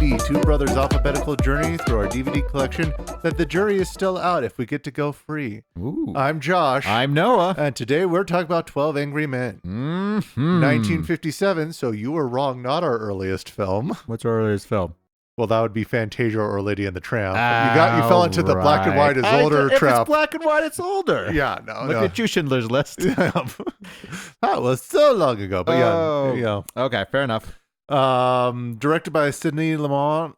the two brothers' alphabetical journey through our DVD collection that the jury is still out if we get to go free. Ooh. I'm Josh. I'm Noah. And today we're talking about 12 Angry Men. 1957, so you were wrong, not our earliest film. What's our earliest film? Well, that would be Fantasia or Lady and the Tramp. You fell into the black and white is older if trap. It's black and white, it's older. Yeah, Look at you, Schindler's List. That was so long ago, but Okay, fair enough. Directed by Sidney Lumet.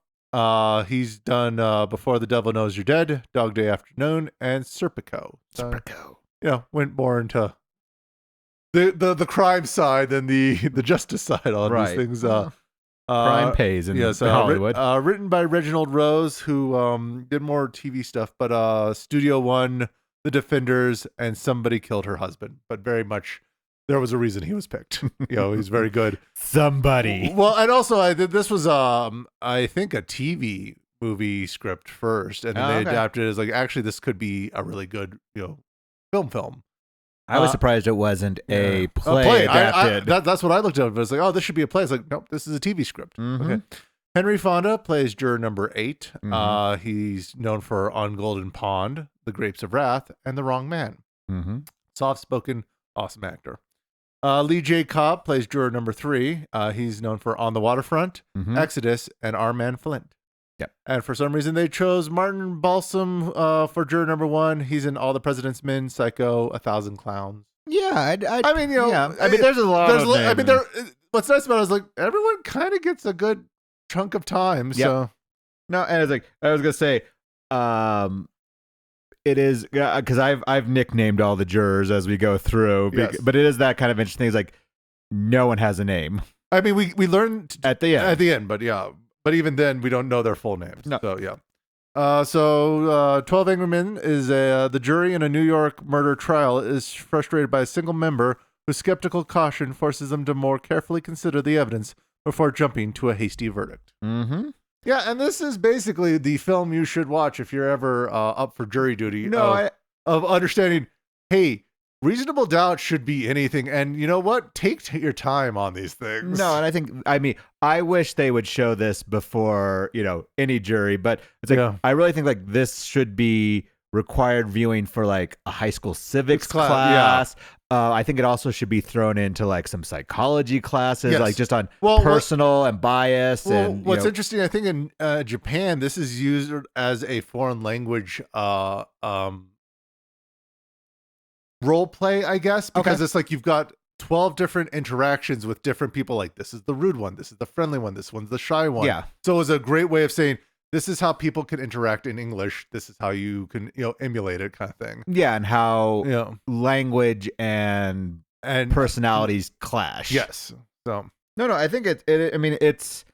He's done Before the Devil Knows You're Dead, Dog Day Afternoon, and Serpico. Serpico. Went more into the crime side than the justice side on these things. Crime pays in Hollywood. Written by Reginald Rose, who did more TV stuff, but Studio One, The Defenders, and Somebody Killed Her Husband. But very much, there was a reason he was picked. He's very good. Somebody. Well, and also this was I think a TV movie script first, and then they adapted it as like, actually this could be a really good film. I was surprised it wasn't a play adapted. That's what I looked at. It was like, oh, this should be a play. It's like, nope, this is a TV script. Mm-hmm. Okay. Henry Fonda plays juror number 8. Mm-hmm. He's known for On Golden Pond, The Grapes of Wrath, and The Wrong Man. Mm-hmm. Soft-spoken, awesome actor. Lee J. Cobb plays juror number 3. He's known for On the Waterfront, Exodus, and Our Man Flint. Yep. And for some reason, they chose Martin Balsam for juror number 1. He's in All the President's Men, Psycho, 1,000 Clowns. Yeah, I mean, there's a lot of names. I mean, what's nice about it is like everyone kind of gets a good chunk of time. Yep. So no, and it's like I was gonna say, it is because I've nicknamed all the jurors as we go through, but it is that kind of interesting thing. It's like no one has a name. I mean, we learned at the end, but yeah. But even then, we don't know their full names. No. So, yeah. 12 Angry Men is the jury in a New York murder trial is frustrated by a single member whose skeptical caution forces them to more carefully consider the evidence before jumping to a hasty verdict. Mm-hmm. Yeah, and this is basically the film you should watch if you're ever up for jury duty. Of understanding, hey, reasonable doubt should be anything, and you know what? Take your time on these things. No, and I wish they would show this before any jury, but it's like I really think like this should be required viewing for like a high school civics class. Yeah. I think it also should be thrown into like some psychology classes, like just on personal and bias. And what's interesting, I think in Japan, this is used as a foreign language role play, I guess, because it's like you've got 12 different interactions with different people. Like, this is the rude one, this is the friendly one, this one's the shy one. Yeah. So it was a great way of saying, this is how people can interact in English. This is how you can, emulate it, kind of thing. Yeah, and how language and personalities clash. Yes. So no, I think it's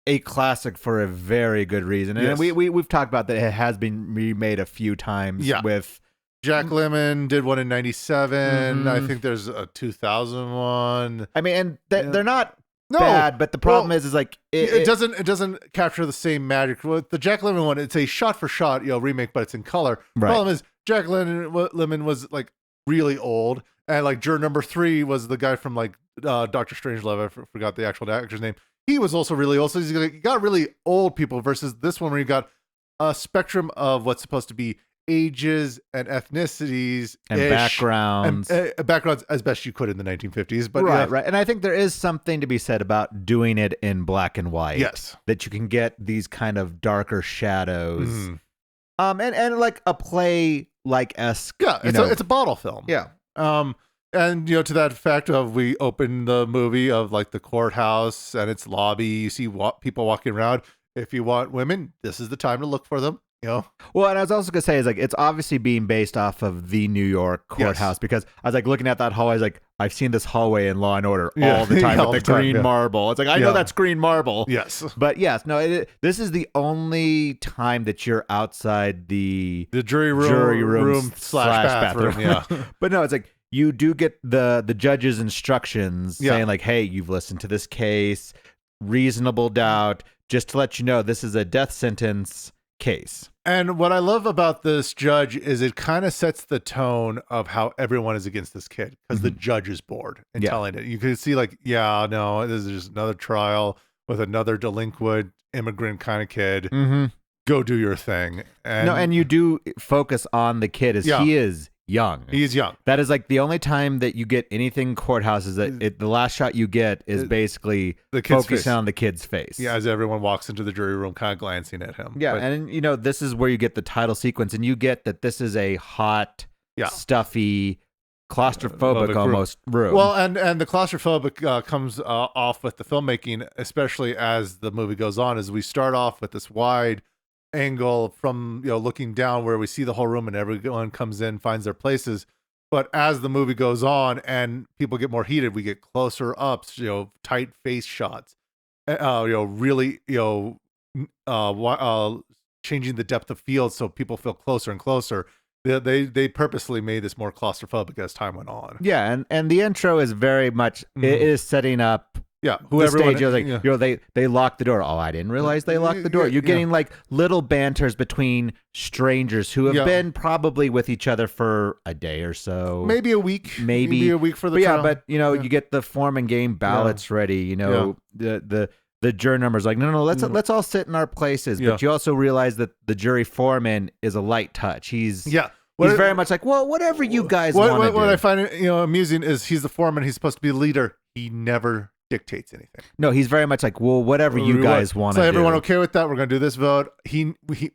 a classic for a very good reason, and we've talked about that. It has been remade a few times with. Jack Lemmon did one in 97. I think there's a 2001. I mean, and they're not bad, but the problem is like it doesn't capture the same magic. With the Jack Lemmon one, it's a shot for shot remake, but it's in color. Right. Problem is Jack Lemmon was like really old, and like juror number 3 was the guy from like Dr. Strangelove. I forgot the actual actor's name. He was also really old, so you got really old people versus this one where you got a spectrum of what's supposed to be ages and ethnicities and backgrounds as best you could in the 1950s, but right, and I think there is something to be said about doing it in black and white. Yes, that you can get these kind of darker shadows, and like a play like esque. Yeah, it's a bottle film. Yeah, and to that fact of we open the movie of like the courthouse and its lobby. You see people walking around. If you want women, this is the time to look for them. Well, and I was also gonna say is like it's obviously being based off of the New York courthouse because I was like looking at that hallway. I was like, I've seen this hallway in Law and Order all the time with the green marble. It's like I know that's green marble. Yes, but this is the only time that you're outside the jury room / bathroom. Yeah, but no, it's like you do get the judge's instructions saying like, hey, you've listened to this case, reasonable doubt. Just to let you know, this is a death sentence case. And what I love about this judge is it kind of sets the tone of how everyone is against this kid because the judge is bored and telling it. You can see like, this is just another trial. with another delinquent immigrant kind of kid. Mm-hmm. Go do your thing. And you do focus on the kid as he is young. He's young. That is like the only time that you get anything courthouse is that the last shot you get is basically the kid's focusing face. on the kid's face. Yeah, as everyone walks into the jury room, kind of glancing at him. Yeah, and this is where you get the title sequence, and you get that this is a hot, stuffy, claustrophobic almost room. Well, and the claustrophobic comes off with the filmmaking, especially as the movie goes on, as we start off with this wide angle from looking down where we see the whole room and everyone comes in, finds their places. But as the movie goes on and people get more heated, we get closer ups, tight face shots, really changing the depth of field so people feel closer and closer. They purposely made this more claustrophobic as time went on. Yeah, and the intro is very much it is setting up. Yeah, the stage. They locked the door. Oh, I didn't realize they locked the door. You're getting like little banters between strangers who have been probably with each other for a day or so, maybe a week, maybe a week for the trial. But you get the form and game ballots ready. The juror numbers like no, let's all sit in our places. But you also realize that the jury foreman is a light touch. He's very much like, well, whatever you guys want to do. What I find amusing is he's the foreman. He's supposed to be the leader. He never dictates anything. No, he's very much like, well, whatever you guys want to do. So everyone okay with that? We're going to do this vote. He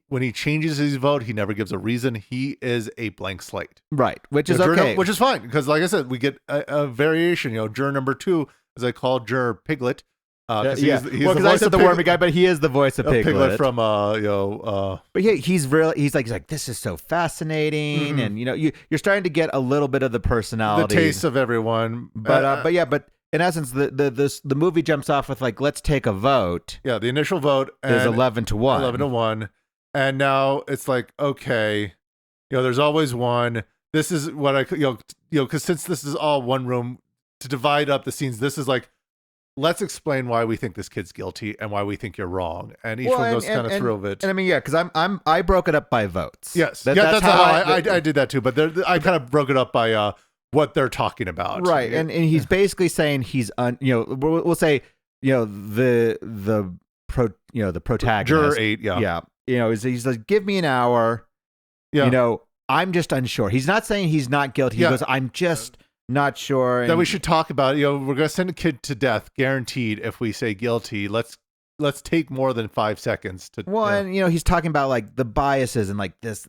when he changes his vote, he never gives a reason. He is a blank slate. Right, which is okay. Which is fine, because like I said, we get a variation. Juror number 2, as I call Juror Piglet. Because I said the wormy guy, but he is the voice of Piglet. From But yeah, he's like this is so fascinating, and you're starting to get a little bit of the personality, the taste of everyone. But in essence, the movie jumps off with like, let's take a vote. Yeah, the initial vote is 11-1. 11-1, and now it's like, okay, there's always one. This is what I because since this is all one room, to divide up the scenes, this is like, let's explain why we think this kid's guilty and why we think you're wrong, and each one goes kind of through it. And I mean, because I broke it up by votes. Yes, that's how I did that too. But I kind of broke it up by what they're talking about, right? And he's basically saying he's we'll say the protagonist, Juror 8, he's like, give me an hour, I'm just unsure. He's not saying he's not guilty. He goes, I'm just not sure. That we should talk about it. We're going to send a kid to death, guaranteed, if we say guilty. Let's take more than 5 seconds to. Well, and he's talking about like the biases and like this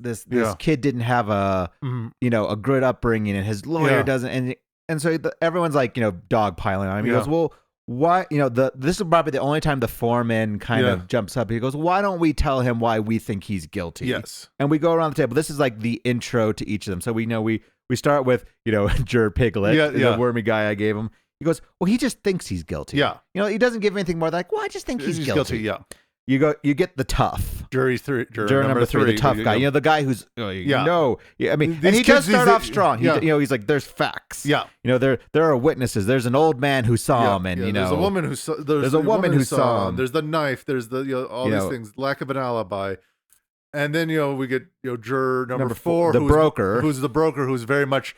kid didn't have a a good upbringing, and his lawyer doesn't, and so everyone's like dogpiling on him. He goes, well, why this is probably the only time the foreman kind of jumps up. He goes, why don't we tell him why we think he's guilty? Yes, and we go around the table. This is like the intro to each of them, so we start with, Juror Piglet, the wormy guy I gave him. He goes, well, he just thinks he's guilty. Yeah. He doesn't give anything more than like, well, I just think he's guilty. Yeah. You get the tough. Juror number 3, the tough guy. The guy who's, I mean, and he does start off strong. He's like, there's facts. Yeah. There are witnesses. There's an old man who saw him, and there's a woman who saw. There's a woman who saw him. There's the knife. There's the all these things. Lack of an alibi. And then we get juror number 4, the broker, who's the broker, who's very much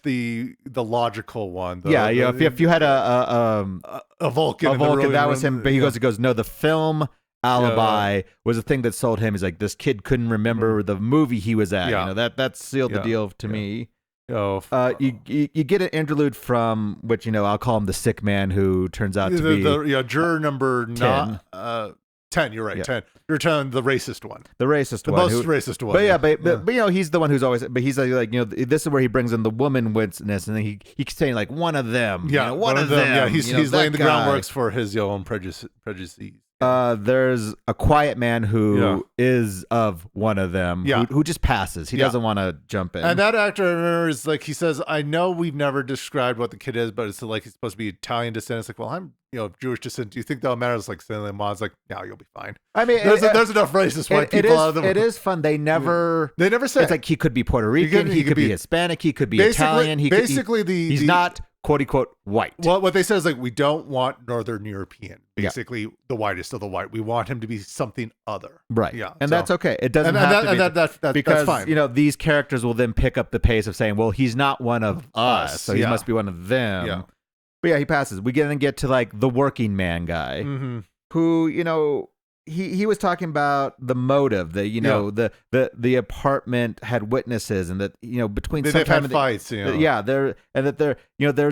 the logical one. If you had a Vulcan, that was him. But he goes, no, the film alibi was a thing that sold him. He's like, this kid couldn't remember the movie he was at. That sealed the deal to me. You get an interlude from which I'll call him the sick man, who turns out to be juror number 10. 10, you're right. Yeah. 10. You're telling the racist one. The racist one. The most racist one. But he's the one who's always. But he's like this is where he brings in the woman witness, and then he keeps saying like one of them. Yeah, one of them. Yeah, he's laying the groundwork for his own prejudices. There's a quiet man who is of one of them. Who just passes. He doesn't want to jump in. And that actor is like, he says, I know we've never described what the kid is, but it's like he's supposed to be Italian descent. It's like, well, I'm Jewish descent. Do you think that matters? Like Stanley Ma's like, no, you'll be fine. I mean, there's enough racist white people out of them. It is fun. They never say. It's like he could be Puerto Rican. He could be Hispanic. He could be Italian. He's not quote unquote white. Well, what they say is like, we don't want Northern European. Basically, the whitest of the white. We want him to be something other. Right. Yeah. And that's okay. It doesn't have to be. Because that's fine. These characters will then pick up the pace of saying, well, he's not one of us, so he must be one of them. Yeah. But yeah, he passes. We get to like the working man guy who, he was talking about the motive, the apartment had witnesses, and that between they've had fights, there's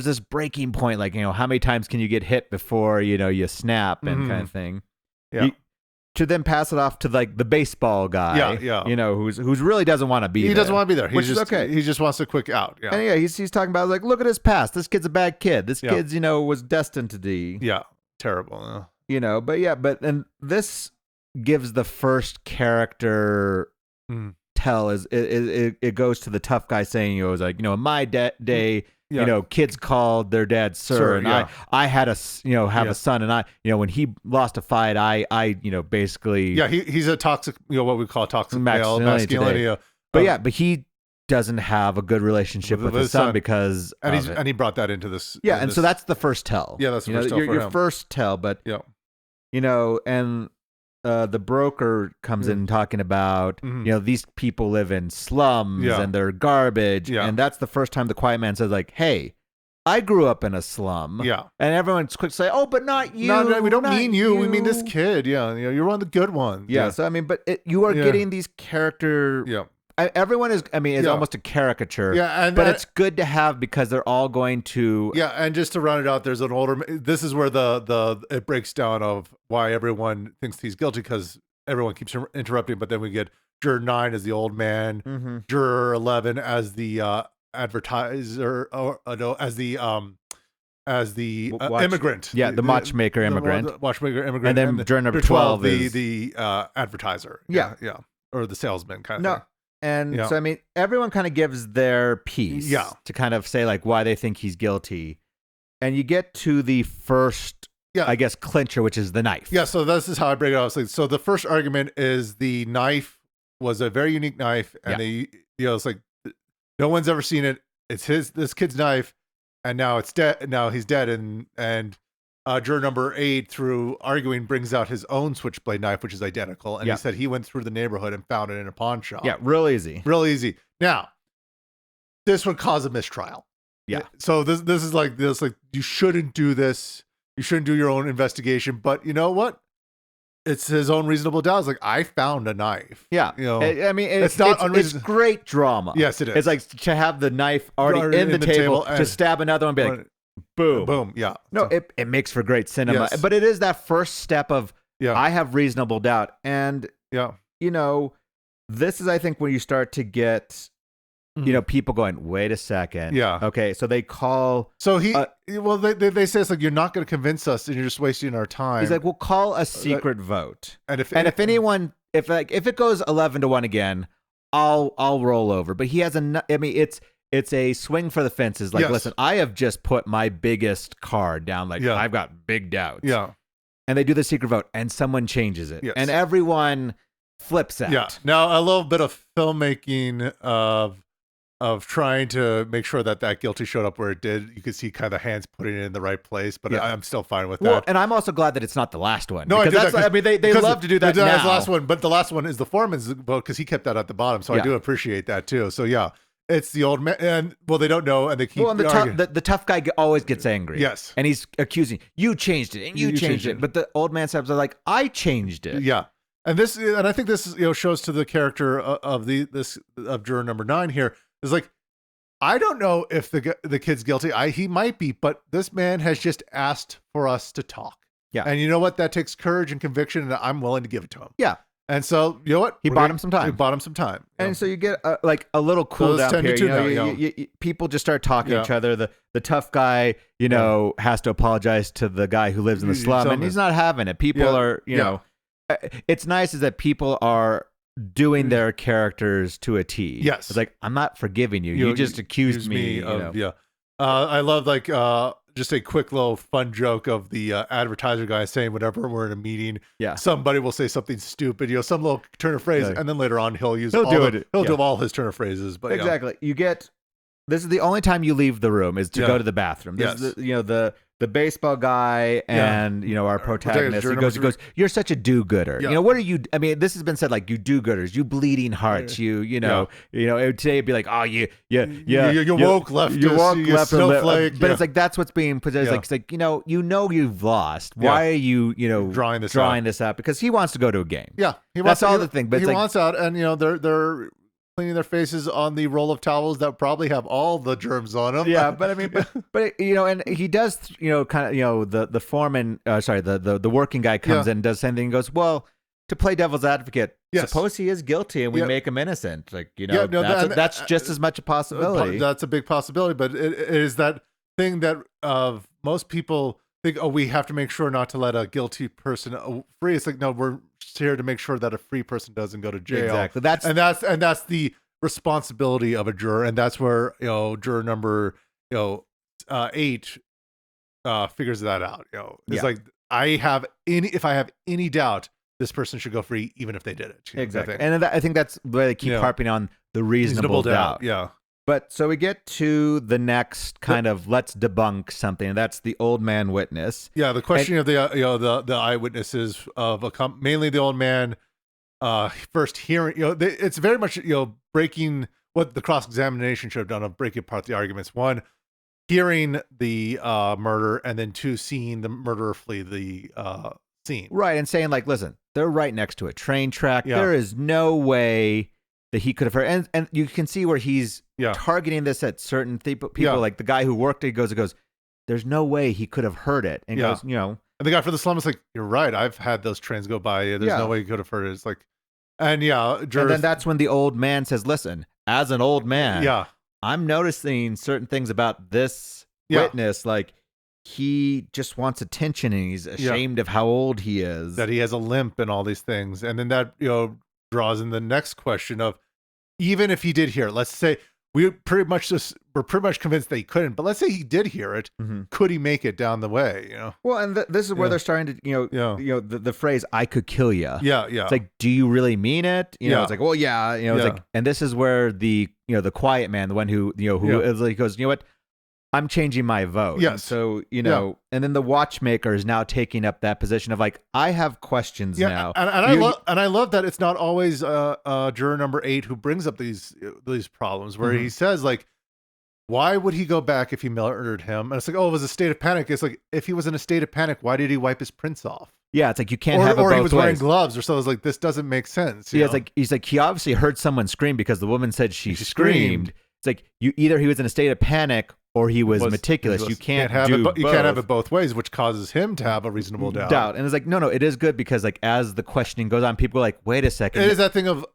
this breaking point, like how many times can you get hit before you snap and kind of thing. To then pass it off to like the baseball guy, who's really doesn't want to be there. He doesn't want to be there. Which is okay. He just wants a quick out. Yeah. And he's talking about like, look at his past. This kid's a bad kid. This kid's was destined to be terrible. And this gives the first character tell is it goes to the tough guy saying it was like in my day. Kids called their dad sir, and I had a a son, and I when he lost a fight, I basically he's a toxic what we call toxic masculinity. But he doesn't have a good relationship with his son because and he brought that into this. So that's the first tell. Yeah, that's the first tell. Your first tell, but and the broker comes in talking about these people live in slums and they're garbage, and that's the first time the quiet man says like, hey, I grew up in a slum, and everyone's quick to say, oh, but not you. No, we don't mean you. We mean this kid. You're one of the good ones. So I mean, but you are getting these character everyone is almost a caricature, but it's good to have because they're all going to and just to round it out, there's an older, this is where the it breaks down of why everyone thinks he's guilty, because everyone keeps interrupting, but then we get juror 9 as the old man, juror 11 as the advertiser, or no, as the immigrant, the watchmaker immigrant, and then juror number 12 is the advertiser, or the salesman kind of thing. And so, I mean, everyone kind of gives their piece to kind of say, like, why they think he's guilty. And you get to the first, I guess, clincher, which is the knife. Yeah, so this is how I break it off. So the first argument is the knife was a very unique knife. And it's like, no one's ever seen it. It's this kid's knife. And now it's dead. Now he's dead. And juror number 8, through arguing, brings out his own switchblade knife, which is identical. And he said he went through the neighborhood and found it in a pawn shop. Yeah, real easy. Now, this would cause a mistrial. Yeah. So this is like you shouldn't do this. You shouldn't do your own investigation. But you know what? It's his own reasonable doubt. It's like, I found a knife. Yeah. I mean, it's not unreasonable. It's great drama. Yes, it is. It's like to have the knife already in the table to stab another one and be like, boom. Yeah. No, it makes for great cinema. But it is that first step of, I have reasonable doubt. And, this is, I think, when you start to get, people going, wait a second. Yeah. Okay, so they call. So they say it's like, you're not going to convince us and you're just wasting our time. He's like, we'll call a secret vote. And if it goes 11-1 again, I'll roll over. But he has it's a swing for the fences. Like, listen, I have just put my biggest card down. Like, I've got big doubts. Yeah. And they do the secret vote, and someone changes it. Yes. And everyone flips out. Yeah. Now, a little bit of filmmaking of trying to make sure that guilty showed up where it did. You could see kind of hands putting it in the right place, but I'm still fine with that. Well, and I'm also glad that it's not the last one. No, because they love to do that now. That's the last one, but the last one is the foreman's vote because he kept that at the bottom. So I do appreciate that too. So it's the old man, and they don't know, and they keep. Well, and the tough guy always gets angry. Yes, and he's accusing you changed it, and you changed it. But the old man says, like, I changed it. Yeah, and I think this shows to the character of juror number 9 here is like, I don't know if the kid's guilty. He might be, but this man has just asked for us to talk. Yeah, and you know what? That takes courage and conviction, and I'm willing to give it to him. Yeah. And so, you know what? He bought him some time. And so you get a little cool down here. People just start talking to each other. The tough guy, has to apologize to the guy who lives in the slum, and he's not having it. People are, it's nice is that people are doing their characters to a T. Yes. It's like, I'm not forgiving you. You just accused me of, I love just a quick little fun joke of the advertiser guy saying whenever we're in a meeting, somebody will say something stupid, some little turn of phrase, and then later on he'll do all his turn of phrases. But exactly, you get this is the only time you leave the room is to go to the bathroom. This is the the baseball guy and our protagonist, he goes, "You're such a do-gooder. What are you? I mean, this has been said like you do-gooders, you bleeding hearts, today it'd be like, oh, you woke left, snowflake. But it's like that's what's being presented. It's like you've lost. Why are you drawing this out? Because he wants to go to a game. Yeah, that's all the thing. But he wants out, and they're cleaning their faces on the roll of towels that probably have all the germs on them. Yeah, but I mean, but and he does, kind of, the foreman, the working guy comes in and does the same thing and goes, well, to play devil's advocate, suppose he is guilty and we make him innocent. Like, that's just as much a possibility. That's a big possibility, but it is that thing that most people think, we have to make sure not to let a guilty person free. It's like, no, we're here to make sure that a free person doesn't go to jail. Exactly. That's the responsibility of a juror, and that's where juror number 8 figures that out. It's like if I have any doubt, this person should go free, even if they did it. Exactly. And I think that's why they keep harping on the reasonable doubt. Yeah. But so we get to the next kind of let's debunk something, and that's the old man witness. Yeah, the question of the eyewitnesses of mainly the old man first hearing. It's very much breaking what the cross examination should have done of breaking apart the arguments. One, hearing the murder, and then 2, seeing the murderer flee the scene. Right, and saying like, listen, they're right next to a train track. Yeah. There is no way that he could have heard, and you can see where he's targeting this at certain people. Like the guy who worked it goes, there's no way he could have heard it, and goes, And the guy for the slum is like, you're right, I've had those trains go by. There's no way he could have heard it. It's like, and and then that's when the old man says, listen, as an old man, I'm noticing certain things about this witness, like he just wants attention and he's ashamed of how old he is, that he has a limp and all these things, and then that draws in the next question of, even if he did hear it, let's say we're pretty much convinced that he couldn't, but let's say he did hear it, could he make it down the way? Well, and this is where they're starting to the phrase "I could kill you." It's like, do you really mean it? It's like, well, it's like, and this is where the quiet man, the one who is like, goes, what, I'm changing my vote. Yes. And so, and then the watchmaker is now taking up that position of like, I have questions now. And I love that it's not always juror number 8 who brings up these problems, where he says like, why would he go back if he murdered him? And it's like, it was a state of panic. It's like, if he was in a state of panic, why did he wipe his prints off? Yeah, it's like, you can't have it both or he was wearing ways. gloves or so. It's like, this doesn't make sense. Yeah, he's like he obviously heard someone scream because the woman said she screamed. It's like, either he was in a state of panic or he was meticulous. You can't have it. You can't have it both ways, which causes him to have a reasonable doubt. And it's like, no, it is good, because like as the questioning goes on, people are like, wait a second. It is that thing of,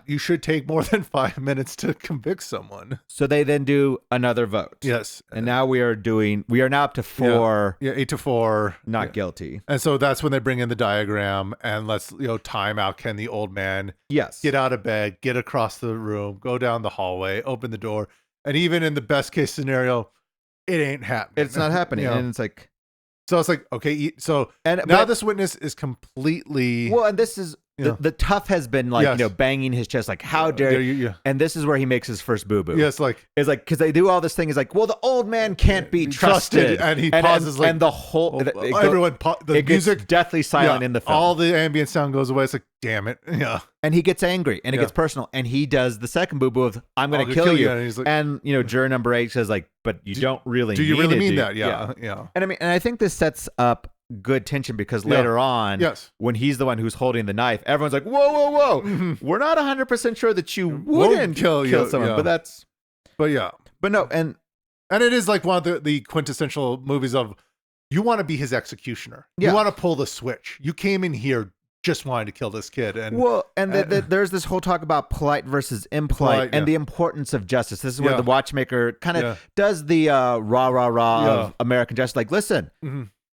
you should take more than 5 minutes to convict someone. So they then do another vote. Yes. And now we are now up to 4. Yeah, 8-4. Not guilty. And so that's when they bring in the diagram and let's, time out. Can the old man get out of bed, get across the room, go down the hallway, open the door. And even in the best case scenario, it ain't happening. It's not happening. And it's like, so it's like, okay. So now this witness is completely. Well, and this is the tough has been like, banging his chest, like, how dare you? And this is where he makes his first boo-boo. Yes, it's like, because they do all this thing. Is like, well, the old man can't be trusted. And he pauses, and the whole, everyone, the music gets deathly silent in the film. All the ambient sound goes away. It's like, damn it. Yeah. And he gets angry and it gets personal. And he does the second boo-boo of, I'm going to kill you. And he's like, juror number 8 says like, but you don't really do you really mean that? Yeah. Yeah. And I think this sets up good tension, because later on, when he's the one who's holding the knife, everyone's like, whoa, we're not 100% sure that you wouldn't kill someone. But no, and it is like one of the quintessential movies of, you want to be his executioner. You want to pull the switch. You came in here just wanting to kill this kid. And there's this whole talk about polite versus impolite, and the importance of justice. This is where the watchmaker kind of does the rah of American justice. Like, listen,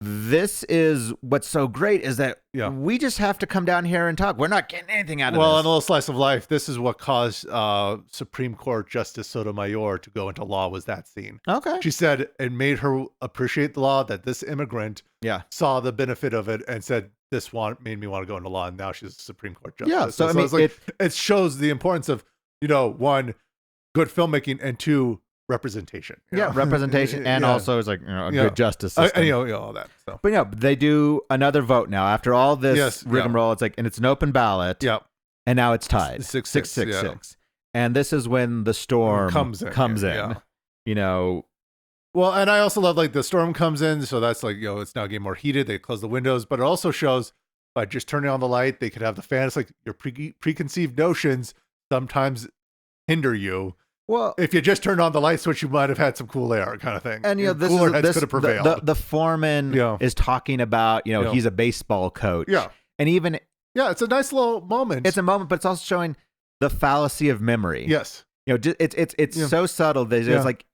this is what's so great is that we just have to come down here and talk. We're not getting anything out of this. Well, in a little slice of life, this is what caused Supreme Court Justice Sotomayor to go into law, was that scene. Okay. She said it made her appreciate the law, that this immigrant saw the benefit of it and said, this made me want to go into law, and now she's a Supreme Court justice. Yeah, so I mean, it shows the importance of, 1, good filmmaking, and 2, representation. Representation, and also it's like a good justice system. All that. So. But they do another vote now after all this rigmarole. It's like, and it's an open ballot. Yeah. And now it's tied 6-6. And this is when the storm comes in. Yeah. Well, and I also love like the storm comes in, so that's like it's now getting more heated. They close the windows, but it also shows by just turning on the light, they could have the fan. It's like your preconceived notions sometimes hinder you. Well, if you just turned on the light switch, you might have had some cool air, kind of thing. And cooler heads could have prevailed. The foreman is talking about he's a baseball coach. Yeah, and even it's a nice little moment. It's a moment, but it's also showing the fallacy of memory. Yes, it's so subtle that it's like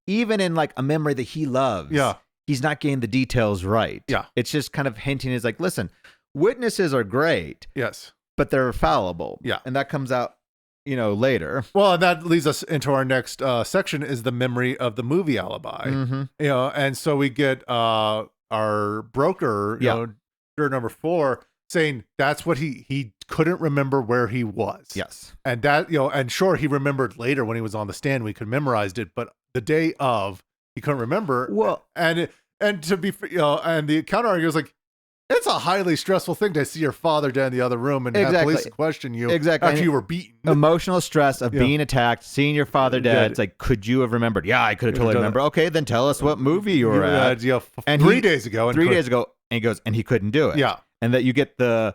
even in like a memory that he loves. He's not getting the details right. Yeah, it's just kind of hinting. Is like, listen, witnesses are great. Yes, but they're fallible. Yeah, and that comes out later. Well, and that leads us into our next section is the memory of the movie alibi. Mm-hmm. And so we get our broker, juror number 4, saying that's what he couldn't remember where he was. Yes. And that, and sure, he remembered later when he was on the stand, we could memorized it, but the day of, he couldn't remember. Well, and to be, and the counter argument was like, it's a highly stressful thing to see your father down in the other room and have police question you after you were beaten. Emotional stress of being attacked, seeing your father dead. It's like, could you have remembered? Yeah, I could have totally remembered. Okay, then tell us what movie you were at. And 3 days ago. 3 days ago, and he goes, and he couldn't do it. Yeah. And that you get the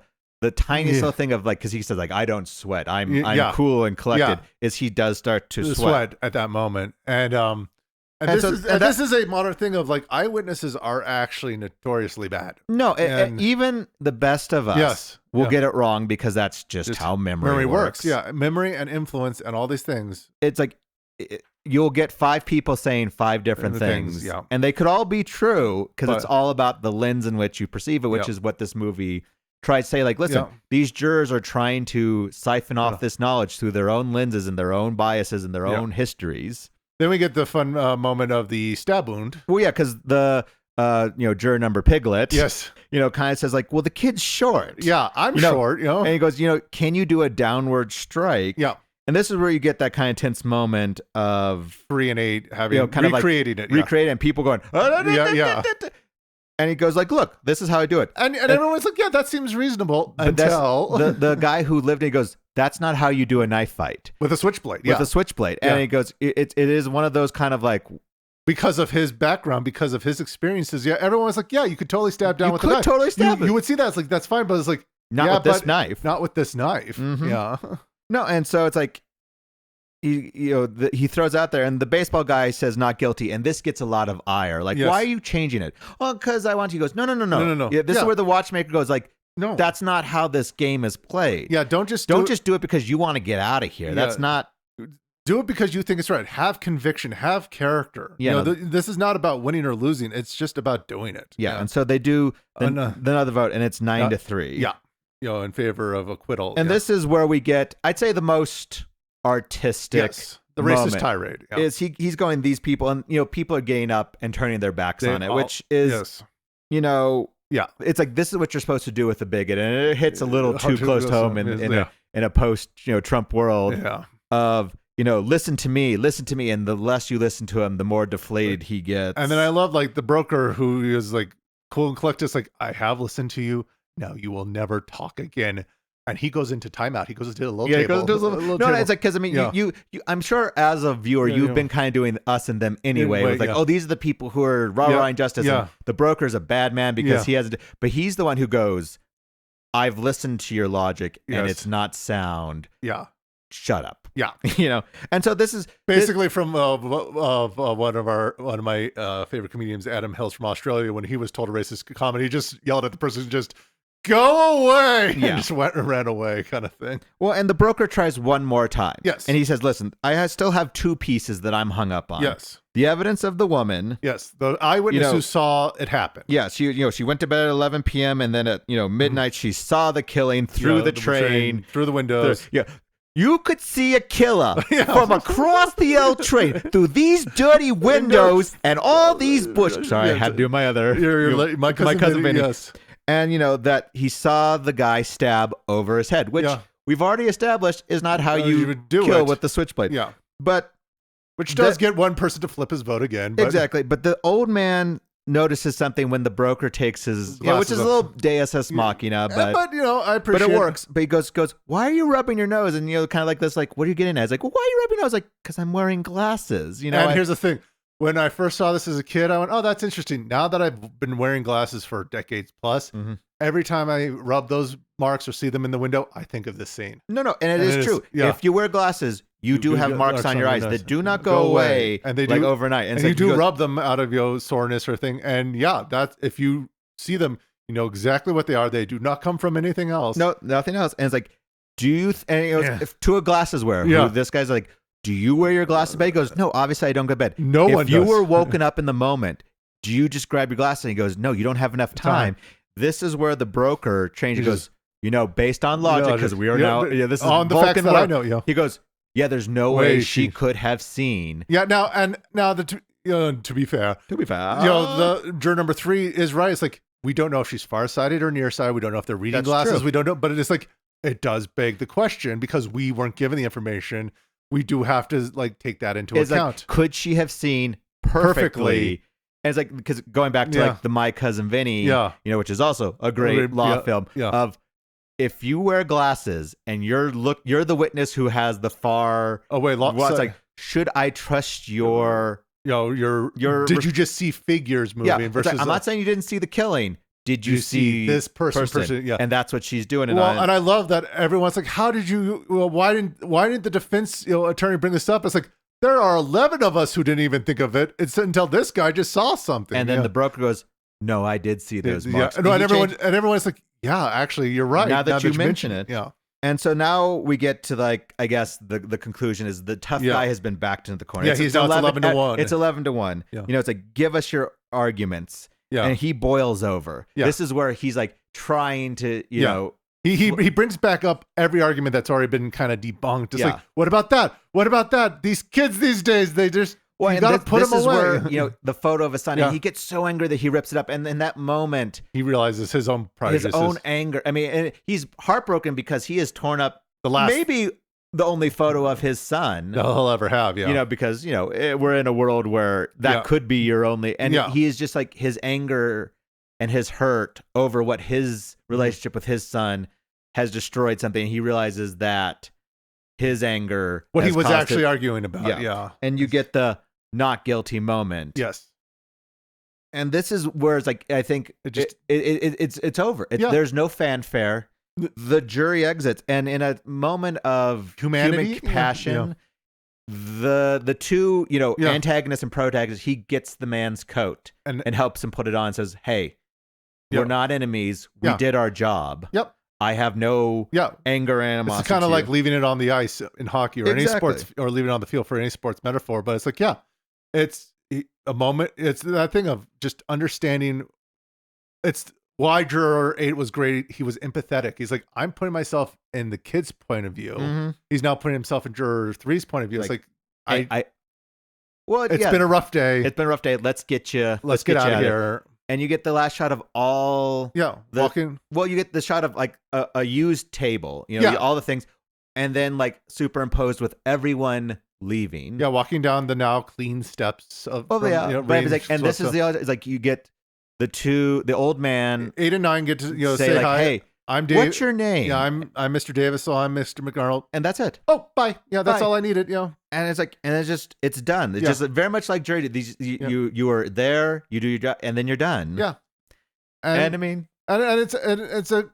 tiniest little thing of like, because he says like, I don't sweat. I'm cool and collected. Is he does start to sweat at that moment. And this is a modern thing of like eyewitnesses are actually notoriously bad. No, even the best of us will get it wrong because that's just how memory works. Yeah, memory and influence and all these things. It's like you'll get 5 people saying 5 different things, and they could all be true because it's all about the lens in which you perceive it, which is what this movie tries to say. Like, listen, these jurors are trying to siphon off this knowledge through their own lenses and their own biases and their own histories. Then we get the fun moment of the stab wound. Well, yeah, because the juror number Piglet, kind of says like, well, the kid's short. Yeah, I'm short. And he goes, can you do a downward strike? Yeah. And this is where you get that kind of tense moment of 3 and 8 having kind recreating of like, it, and people going, and he goes like, look, this is how I do it. And everyone's like, yeah, that seems reasonable. Until the guy who lived, he goes, that's not how you do a knife fight. With a switchblade. With a switchblade. And he goes, it is one of those kind of like, because of his background, because of his experiences, everyone's like, yeah, you could totally stab down with a knife. Totally stab you would see that. It's like, that's fine, but it's like, not with this knife. Not with this knife. Mm-hmm. Yeah. No, and so it's like, he throws out there, and the baseball guy says not guilty, and this gets a lot of ire. Like, why are you changing it? Well, because I want to. He goes, no. Yeah, this is where the watchmaker goes, like, no, that's not how this game is played. Yeah, don't just do it because you want to get out of here. Yeah. That's not. Do it because you think it's right. Have conviction. Have character. Yeah, this is not about winning or losing. It's just about doing it. Yeah, and so they do another vote, and it's 9-3. Yeah, in favor of acquittal. And this is where we get, I'd say, the most artistic the racist tirade is he's going, these people, and people are getting up and turning their backs on it, which is it's like, this is what you're supposed to do with a bigot, and it hits a little too close to home in a post Trump world of listen to me, and the less you listen to him, the more deflated he gets. And then I love like the broker who is like cool and collected, like, I have listened to you, now you will never talk again. And he goes into timeout. He goes into the little table. He goes into little table. It's like, because I mean, you I'm sure as a viewer, you've been kind of doing us and them anyway. With like, oh, these are the people who are rah-rah injustice. And the broker's a bad man because he has, but he's the one who goes, I've listened to your logic and it's not sound. Yeah. Shut up. Yeah. And so this is basically from one of my favorite comedians, Adam Hills from Australia, when he was told a racist comment, he just yelled at the person, just go away. And just went and ran away, kind of thing. Well, and the broker tries one more time. Yes. And he says, listen, I still have 2 pieces that I'm hung up on. Yes. The evidence of the woman. Yes. The eyewitness who saw it happen. Yeah. She went to bed at 11 p.m. and then at midnight she saw the killing through the train, through the windows. You could see a killer from across the L train through these dirty windows and all these bushes. Sorry, I had to do my other. My cousin Vinny. Yes. And that he saw the guy stab over his head, which we've already established is not how you would do kill it with the switchblade. Yeah. But Which does get one person to flip his vote again. But exactly. But the old man notices something when the broker takes his, which is a little Deus Ex Machina, but I appreciate. But it works. But he goes, why are you rubbing your nose? And kind of like this, like, what are you getting at? It's like, well, why are you rubbing your nose? Like, because I'm wearing glasses. And here's the thing: when I first saw this as a kid, I went, oh, that's interesting. Now that I've been wearing glasses for decades plus, every time I rub those marks or see them in the window, I think of this scene. No, and it is true. Yeah. If you wear glasses, you do have marks on your eyes that do not go away, and they do overnight. And you do rub them out of your soreness or thing. And that's if you see them, you know exactly what they are. They do not come from anything else. No, nothing else. And it's like, do you? If to a glasses wearer, who this guy's like, do you wear your glasses to bed? He goes, no, obviously I don't go to bed. No one does. If you were woken up in the moment, do you just grab your glasses? And he goes, no, you don't have enough time. This is where the broker changes. He goes, based on logic, because we are now. This is on the facts that I know. He goes, yeah, there's no way she could have seen. Yeah, now to be fair, the juror number 3 is right. It's like we don't know if she's farsighted or nearsighted. We don't know if they're reading glasses. True. We don't know, but it's like it does beg the question because we weren't given the information. We do have to take that into account. Like, could she have seen perfectly? And it's like, because going back to the My Cousin Vinny, which is also a great law film of if you wear glasses and you're the witness who has the far. Oh wait, it's like, should I trust your? Did you just see figures moving? Yeah, versus I'm not saying you didn't see the killing. Did you see this person? Yeah, and that's what she's doing. And I love that everyone's like, "How did you? Well, why didn't the defense attorney bring this up?" It's like there are 11 of us who didn't even think of it. It's until this guy just saw something. And then the broker goes, "No, I did see those marks." No, and everyone's like, "Yeah, actually, you're right." Now that you mention it, yeah. And so now we get to I guess the conclusion is the tough guy has been backed into the corner. Yeah, it's 11-1. It's 11-1. Yeah. It's like, give us your arguments. Yeah. And he boils over. Yeah. This is where he's like trying to, you know. He brings back up every argument that's already been kind of debunked. It's like, what about that? What about that? These kids these days, they just you gotta put them away. This is where, the photo of his son, and he gets so angry that he rips it up. And in that moment, he realizes his own prejudices. His own anger. I mean, and he's heartbroken because he has torn up maybe the only photo of his son he'll ever have. Yeah. Because, we're in a world where that could be your only, and he is just like his anger and his hurt over what his relationship with his son has destroyed something. He realizes that his anger, what he was actually arguing about. Yeah. And you get the not guilty moment. Yes. And this is where it's like, I think it's over. There's no fanfare. The jury exits, and in a moment of humanity, human compassion, the two, antagonists and protagonists, he gets the man's coat and helps him put it on and says, "Hey, we're not enemies. We did our job. Yep. I have no anger, animosity." It's kind of like leaving it on the ice in hockey or any sports, or leaving it on the field for any sports metaphor. But it's like, it's a moment. It's that thing of just understanding. It's why juror 8 was great. He was empathetic. He's like, I'm putting myself in the kid's point of view. Mm-hmm. He's now putting himself in juror 3's point of view. It's like, it's been a rough day. It's been a rough day. Let's get you. Let's get out of here. And you get the last shot of all. Walking. Well, you get the shot of like a used table. All the things, and then superimposed with everyone leaving. Yeah, walking down the now clean steps of. And this is the other. It's like you get. The old man, 8 and 9 get to say hi. Hey, I'm Dave. What's your name? Yeah, I'm Mr. Davis, so I'm Mr. McArnold, and that's it. Oh, bye. Yeah, that's all I needed. And it's like, it's done. It's just very much like jury. These you are there, you do your job, and then you're done. Yeah, and I mean, and it's like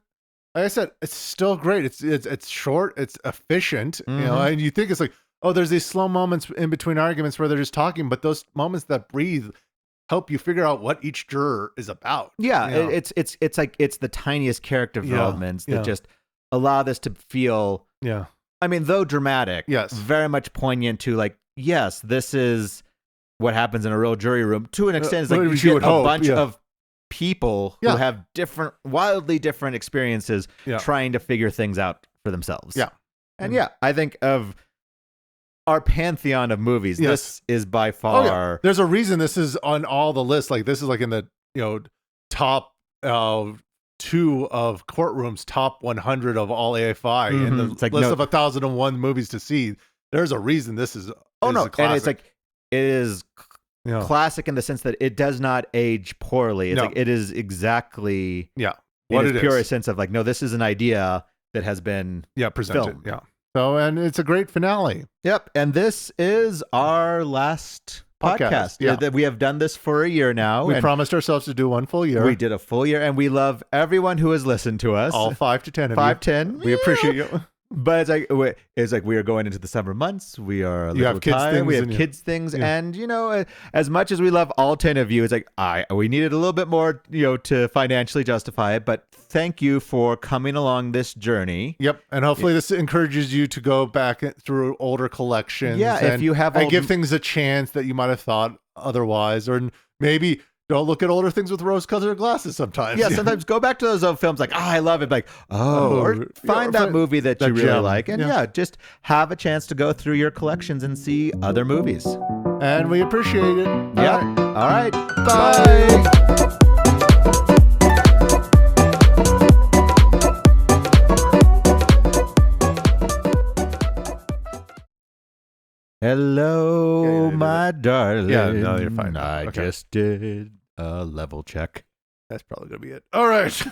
I said, it's still great. It's short, it's efficient. Mm-hmm. And you think it's like, oh, there's these slow moments in between arguments where they're just talking, but those moments that breathe help you figure out what each juror is about. Yeah, it's like it's the tiniest character developments that just allow this to feel. Yeah, I mean, though dramatic, very much poignant to like, yes, this is what happens in a real jury room to an extent. It's like you get a bunch of people who have wildly different experiences trying to figure things out for themselves. Yeah, and I think of our pantheon of movies. This is by far. There's a reason this is on all the lists. Like this is like in the top 2 of Courtroom's top 100 of all AFI in the list of 1,001 movies to see. There's a reason this is. Oh is no, a classic. and it's like it is classic in the sense that it does not age poorly. It's like it is exactly what in its it purest is. sense of like, no, this is an idea that has been presented. filmed. Yeah. So, and it's a great finale. Yep, and this is our last podcast. Yeah. We have done this for a year now. We and promised ourselves to do one full year. we did a full year, and we love everyone who has listened to us. All 5 to 10 of 5, you. 10. We appreciate you. But it's like we are going into the summer months. We are a You little have kids tired. things We have and kids things, and as much as we love all 10 of you, it's like we needed a little bit more, to financially justify it. But thank you for coming along this journey. Yep, and hopefully this encourages you to go back through older collections. Yeah, if you have and give things a chance that you might have thought otherwise, or maybe. Don't look at older things with rose-colored glasses sometimes. Yeah, sometimes go back to those old films like, I love it. Like, or find that movie that you really like. And just have a chance to go through your collections and see other movies. And we appreciate it. Yeah. All right. Bye. Hello, my darling. Yeah, no, you're fine. I just did a level check. That's probably going to be it. All right.